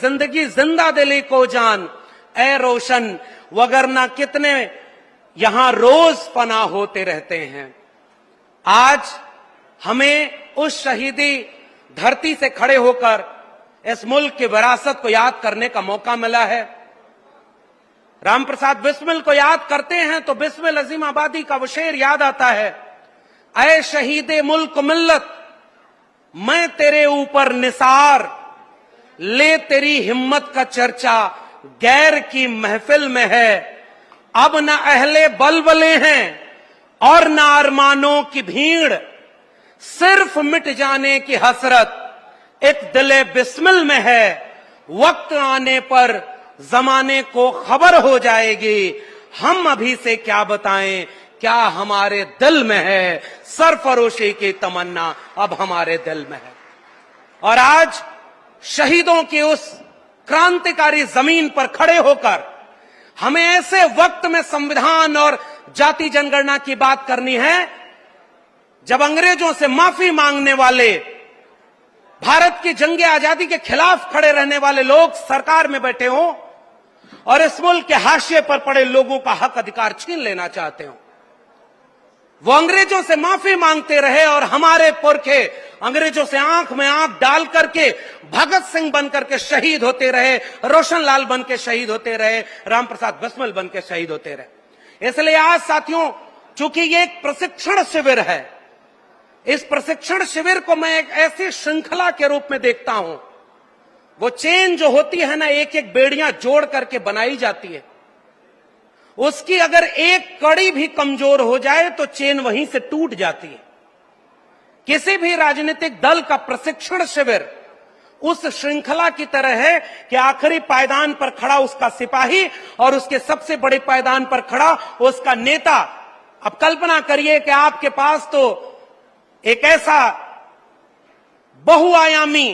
जिंदगी जिंदा दिली को जान ए रोशन, वगरना कितने यहां रोज फना होते रहते हैं। आज हमें उस शहीदी धरती से खड़े होकर इस मुल्क की विरासत को याद करने का मौका मिला है। राम प्रसाद बिस्मिल को याद करते हैं तो बिस्मिल अजीम आबादी का वो शेर याद आता है, ऐ शहीदे मुल्क मिल्लत मैं तेरे ऊपर निसार, ले तेरी हिम्मत का चर्चा गैर की महफिल में है। अब न अहले बलबले हैं और न अरमानों की भीड़, सिर्फ मिट जाने की हसरत एक दिले बिस्मिल में है। वक्त आने पर जमाने को खबर हो जाएगी, हम अभी से क्या बताएं क्या हमारे दिल में है। सरफरोशी की तमन्ना अब हमारे दिल में है। और आज शहीदों की उस क्रांतिकारी जमीन पर खड़े होकर हमें ऐसे वक्त में संविधान और जाति जनगणना की बात करनी है जब अंग्रेजों से माफी मांगने वाले, भारत की जंगे आजादी के खिलाफ खड़े रहने वाले लोग सरकार में बैठे हों और इस मुल्क के हाशिए पर पड़े लोगों का हक अधिकार छीन लेना चाहते हो। वो अंग्रेजों से माफी मांगते रहे और हमारे पुरखे अंग्रेजों से आंख में आंख डाल करके भगत सिंह बन करके शहीद होते रहे, रोशन लाल बन के शहीद होते रहे, राम प्रसाद बिस्मिल बन के शहीद होते रहे। इसलिए आज साथियों, चूंकि ये एक प्रशिक्षण शिविर है, इस प्रशिक्षण शिविर को मैं एक ऐसी श्रृंखला के रूप में देखता हूं। वो चेन जो होती है ना, एक एक बेड़ियां जोड़ करके बनाई जाती है, उसकी अगर एक कड़ी भी कमजोर हो जाए तो चेन वहीं से टूट जाती है। किसी भी राजनीतिक दल का प्रशिक्षण शिविर उस श्रृंखला की तरह है कि आखिरी पायदान पर खड़ा उसका सिपाही और उसके सबसे बड़े पायदान पर खड़ा उसका नेता। अब कल्पना करिए कि आपके पास तो एक ऐसा बहुआयामी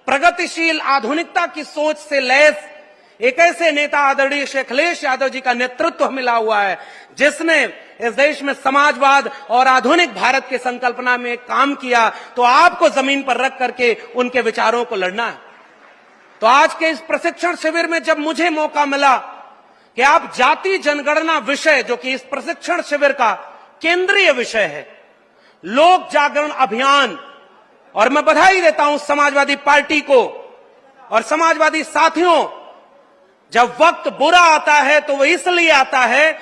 प्रगतिशील आधुनिकता की सोच से लैस एक ऐसे नेता आदरणीय शेख अखिलेश यादव जी का नेतृत्व मिला हुआ है, जिसने इस देश में समाजवाद और आधुनिक भारत की संकल्पना में काम किया। तो आपको जमीन पर रख करके उनके विचारों को लड़ना है। तो आज के इस प्रशिक्षण शिविर में जब मुझे मौका मिला कि आप जाति जनगणना विषय, जो कि इस प्रशिक्षण शिविर का केंद्रीय विषय है, लोक जागरण अभियान, और मैं बधाई देता हूं समाजवादी पार्टी को और समाजवादी साथियों, जब वक्त बुरा आता है तो वो इसलिए आता है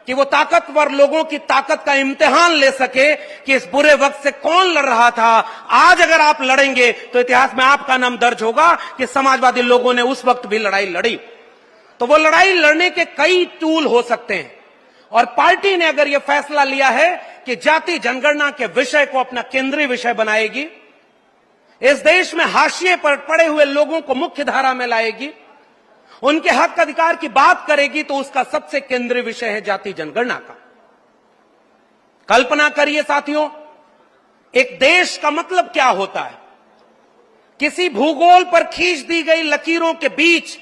कि वो ताकतवर लोगों की ताकत का इम्तिहान ले सके कि इस बुरे वक्त से कौन लड़ रहा था। आज अगर आप लड़ेंगे तो इतिहास में आपका नाम दर्ज होगा कि समाजवादी लोगों ने उस वक्त भी लड़ाई लड़ी। तो वो लड़ाई लड़ने के कई टूल हो सकते हैं और पार्टी ने अगर यह फैसला लिया है कि जाति जनगणना के विषय को अपना केंद्रीय विषय बनाएगी, इस देश में हाशिए पर पड़े हुए लोगों को मुख्य धारा में लाएगी, उनके हक अधिकार की बात करेगी, तो उसका सबसे केंद्रीय विषय है जाति जनगणना का। कल्पना करिए साथियों, एक देश का मतलब क्या होता है। किसी भूगोल पर खींच दी गई लकीरों के बीच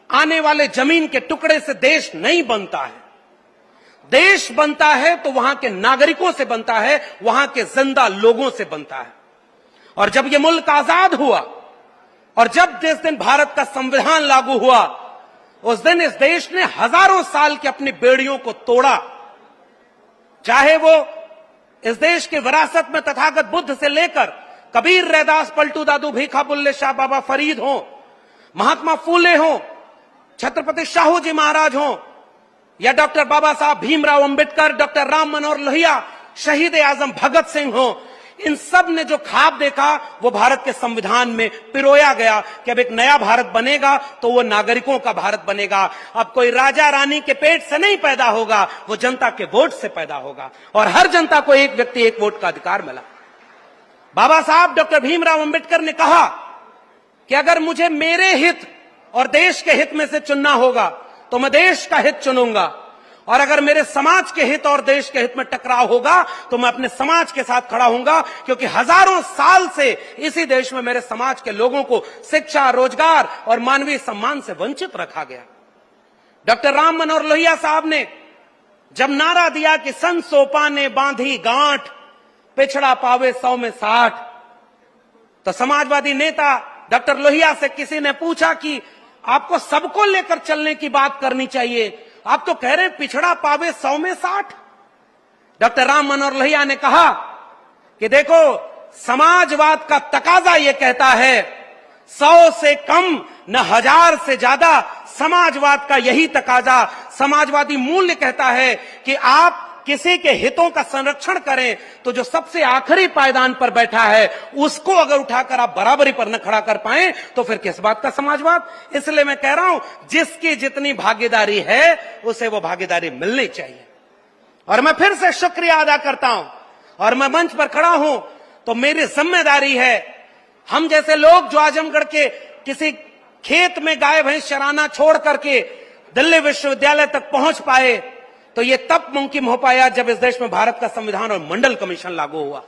आने वाले जमीन के टुकड़े से देश नहीं बनता है। देश बनता है तो वहां के नागरिकों से बनता है, वहां के जिंदा लोगों से बनता है। और जब यह मुल्क आजाद हुआ और जब जिस दिन भारत का संविधान लागू हुआ, उस दिन इस देश ने हजारों साल की अपनी बेड़ियों को तोड़ा। चाहे वो इस देश की विरासत में तथागत बुद्ध से लेकर कबीर, रैदास, पलटू दादू, भीखा, बुल्ले शाह, बाबा फरीद हों, महात्मा फूले हों, छत्रपति शाहू जी महाराज हों, या डॉक्टर बाबा साहब भीमराव अंबेडकर, डॉक्टर राम मनोहर लोहिया, शहीद आजम भगत सिंह हों, इन सब ने जो ख्वाब देखा वो भारत के संविधान में पिरोया गया कि अब एक नया भारत बनेगा तो वो नागरिकों का भारत बनेगा। अब कोई राजा रानी के पेट से नहीं पैदा होगा, वो जनता के वोट से पैदा होगा और हर जनता को एक व्यक्ति एक वोट का अधिकार मिला। बाबा साहब डॉक्टर भीमराव अंबेडकर ने कहा कि अगर मुझे मेरे हित और देश के हित में से चुनना होगा तो मैं देश का हित चुनूंगा, और अगर मेरे समाज के हित और देश के हित में टकराव होगा तो मैं अपने समाज के साथ खड़ा हूंगा, क्योंकि हजारों साल से इसी देश में मेरे समाज के लोगों को शिक्षा, रोजगार और मानवीय सम्मान से वंचित रखा गया। डॉक्टर राम मनोहर लोहिया साहब ने जब नारा दिया कि सन सोपा ने बांधी गांठ, पिछड़ा पावे 100 में 60, तो समाजवादी नेता डॉक्टर लोहिया से किसी ने पूछा कि आपको सबको लेकर चलने की बात करनी चाहिए, आप तो कह रहे हैं पिछड़ा पावे 100 में 60। डॉक्टर राम मनोहर लोहिया ने कहा कि देखो, समाजवाद का तकाजा यह कहता है 100 से कम न 1000 से ज्यादा, समाजवाद का यही तकाजा, समाजवादी मूल्य कहता है कि आप किसी के हितों का संरक्षण करें तो जो सबसे आखिरी पायदान पर बैठा है उसको अगर उठाकर आप बराबरी पर न खड़ा कर पाए तो फिर किस बात का समाजवाद। इसलिए मैं कह रहा हूं, जिसकी जितनी भागीदारी है उसे वो भागीदारी मिलनी चाहिए। और मैं फिर से शुक्रिया अदा करता हूं, और मैं मंच पर खड़ा हूं तो मेरी जिम्मेदारी है, हम जैसे लोग जो आजमगढ़ के किसी खेत में गाय भैंस चराना छोड़ करके दिल्ली विश्वविद्यालय तक पहुंच पाए, तो ये तब मुमकिन हो पाया जब इस देश में भारत का संविधान और मंडल कमीशन लागू हुआ।